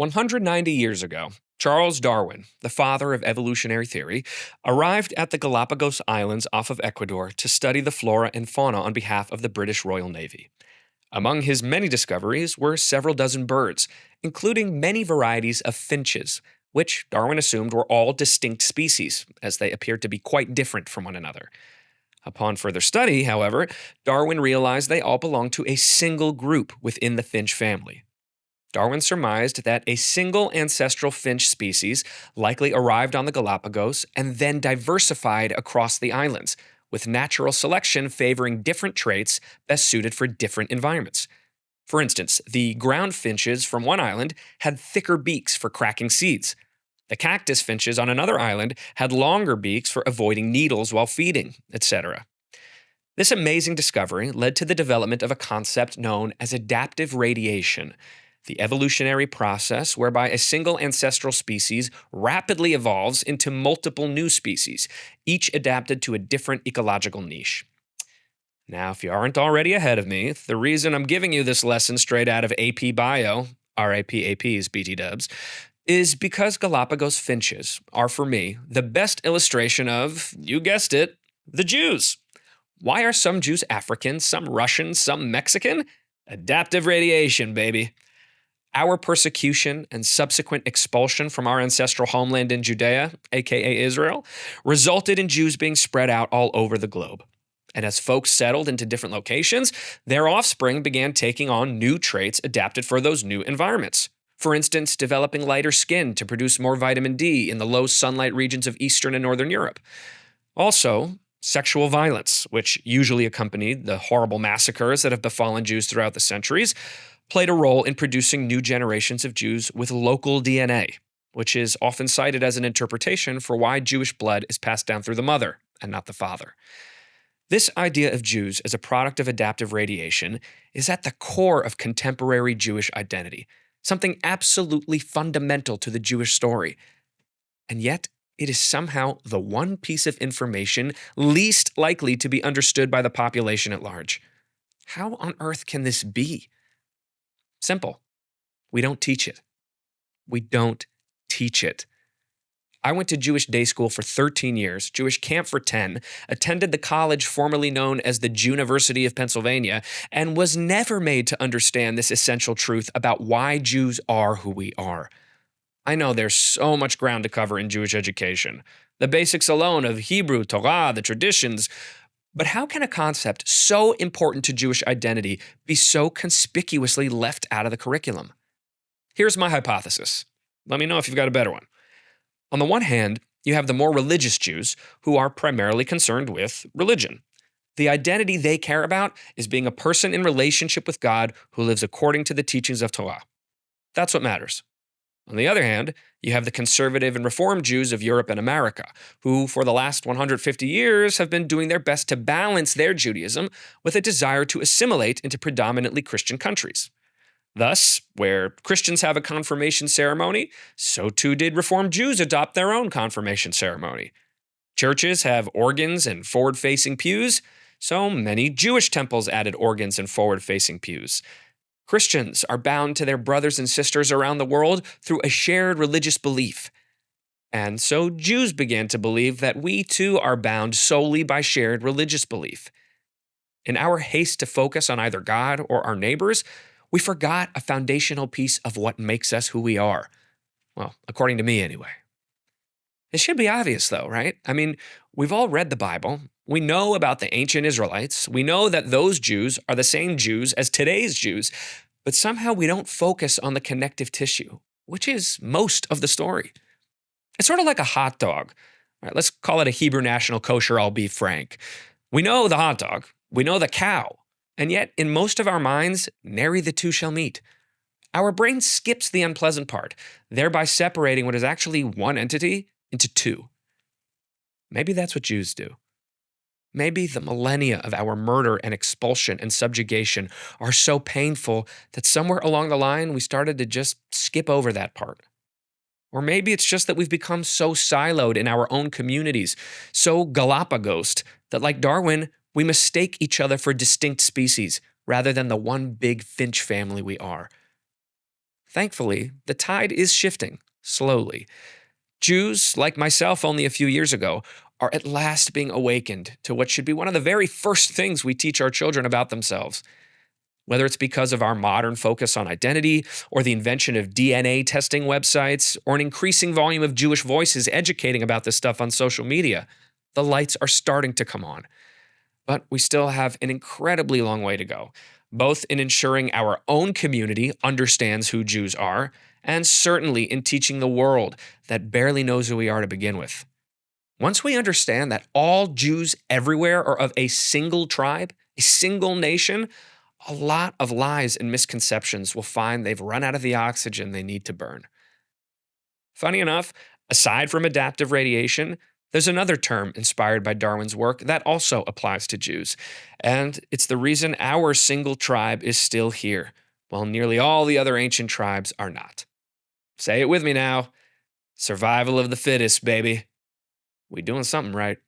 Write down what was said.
190 years ago, Charles Darwin, the father of evolutionary theory, arrived at the Galápagos Islands off of Ecuador to study the flora and fauna on behalf of the British Royal Navy. Among his many discoveries were several dozen birds, including many varieties of finches, which Darwin assumed were all distinct species, as they appeared to be quite different from one another. Upon further study, however, Darwin realized they all belonged to a single group within the finch family. Darwin surmised that a single ancestral finch species likely arrived on the Galapagos and then diversified across the islands, with natural selection favoring different traits best suited for different environments. For instance, the ground finches from one island had thicker beaks for cracking seeds. The cactus finches on another island had longer beaks for avoiding needles while feeding, etc. This amazing discovery led to the development of a concept known as adaptive radiation, the evolutionary process whereby a single ancestral species rapidly evolves into multiple new species, each adapted to a different ecological niche. Now, if you aren't already ahead of me, the reason I'm giving you this lesson straight out of AP Bio, RIP APs, BT dubs, is because Galapagos finches are, for me, the best illustration of, you guessed it, the Jews. Why are some Jews African, some Russian, some Mexican? Adaptive radiation, baby. Our persecution and subsequent expulsion from our ancestral homeland in Judea, aka Israel, resulted in Jews being spread out all over the globe. And as folks settled into different locations, their offspring began taking on new traits adapted for those new environments. For instance, developing lighter skin to produce more vitamin D in the low sunlight regions of Eastern and Northern Europe. Also, sexual violence, which usually accompanied the horrible massacres that have befallen Jews throughout the centuries, played a role in producing new generations of Jews with local DNA, which is often cited as an interpretation for why Jewish blood is passed down through the mother and not the father. This idea of Jews as a product of adaptive radiation is at the core of contemporary Jewish identity, something absolutely fundamental to the Jewish story. And yet, it is somehow the one piece of information least likely to be understood by the population at large. How on earth can this be? Simple. We don't teach it. We don't teach it. I went to Jewish day school for 13 years, Jewish camp for 10, attended the college formerly known as the Juniversity of Pennsylvania, and was never made to understand this essential truth about why Jews are who we are. I know there's so much ground to cover in Jewish education, the basics alone of Hebrew, Torah, the traditions, but how can a concept so important to Jewish identity be so conspicuously left out of the curriculum? Here's my hypothesis. Let me know if you've got a better one. On the one hand, you have the more religious Jews who are primarily concerned with religion. The identity they care about is being a person in relationship with God who lives according to the teachings of Torah. That's what matters. On the other hand, you have the conservative and reformed Jews of Europe and America, who for the last 150 years have been doing their best to balance their Judaism with a desire to assimilate into predominantly Christian countries. Thus, where Christians have a confirmation ceremony, so too did Reformed Jews adopt their own confirmation ceremony. Churches have organs and forward-facing pews, so many Jewish temples added organs and forward-facing pews. Christians are bound to their brothers and sisters around the world through a shared religious belief. And so Jews began to believe that we too are bound solely by shared religious belief. In our haste to focus on either God or our neighbors, we forgot a foundational piece of what makes us who we are. Well, according to me anyway. It should be obvious though, right? I mean, we've all read the Bible. We know about the ancient Israelites. We know that those Jews are the same Jews as today's Jews, but somehow we don't focus on the connective tissue, which is most of the story. It's sort of like a hot dog. All right, let's call it a Hebrew National Kosher all beef frank. We know the hot dog. We know the cow. And yet, in most of our minds, nary the two shall meet. Our brain skips the unpleasant part, thereby separating what is actually one entity into two. Maybe that's what Jews do. Maybe the millennia of our murder and expulsion and subjugation are so painful that somewhere along the line we started to just skip over that part. Or maybe it's just that we've become so siloed in our own communities, so Galapagos, that like Darwin, we mistake each other for distinct species rather than the one big finch family we are. Thankfully, the tide is shifting, slowly. Jews, like myself only a few years ago, are at last being awakened to what should be one of the very first things we teach our children about themselves. Whether it's because of our modern focus on identity, or the invention of DNA testing websites, or an increasing volume of Jewish voices educating about this stuff on social media, the lights are starting to come on. But we still have an incredibly long way to go, both in ensuring our own community understands who Jews are, and certainly in teaching the world that barely knows who we are to begin with. Once we understand that all Jews everywhere are of a single tribe, a single nation, a lot of lies and misconceptions will find they've run out of the oxygen they need to burn. Funny enough, aside from adaptive radiation, there's another term inspired by Darwin's work that also applies to Jews, and it's the reason our single tribe is still here, while nearly all the other ancient tribes are not. Say it with me now. Survival of the fittest, baby. We doing something right.